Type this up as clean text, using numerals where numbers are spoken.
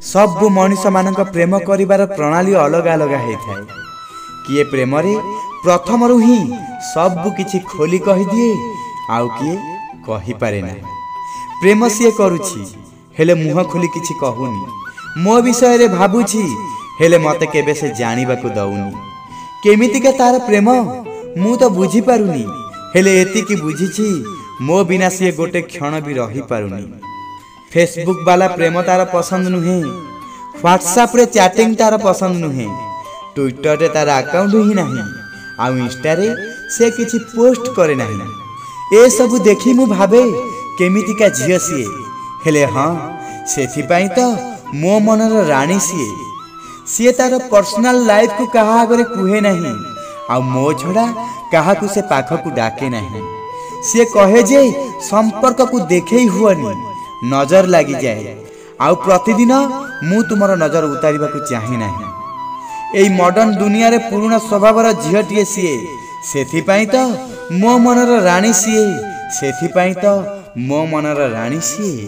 सब मनुष्य मानक प्रेम करिवार प्रणाली अलग अलग होता है। किए प्रेम रे प्रथम रु ही सब किछि खोली कहि दिए आउ किए कहि पारे ना। प्रेम सी करुछि हेले मुह खोली किछि कहूनी, मो विषय रे भाबुछि हेले मते केबे से जानिबा को दउनी। केमितिका तार प्रेम मु तो बुझी पारुनी, हेले एति की बुझिछि मो बिना सी गोटे क्षण भी रही पारुनी। फेसबुक वाला प्रेम तार पसंद नुहे, व्हाट्सएप रे चैटिंग तार पसंद नुहे, ट्विटर रे तार अकाउंट ही नहीं, आउ इंस्टा रे से किछि पोस्ट करे नहीं। ए सब देखी मु भाबे केमितिका झियो सी, हेले हाँ सेथिपाई तो मो मनर राणी सी तार पर्सनल लाइफ को कहा आगे कुहे नहीं, आ मो छड़ा कहा को से पाख को डाके नहीं। सी कहे जे संपर्क को देखे हुआनी, नजर लगी जाए, आउ प्रतिदिन मु तुमर नजर उतारिबा को चाहे नहीं। एई मॉडर्न दुनिया रे पुराना स्वभावर झियोटीए सीए, सेथिपाई तो मो मनर राणी सीए, सेथिपाई तो मो मनर राणी सीए।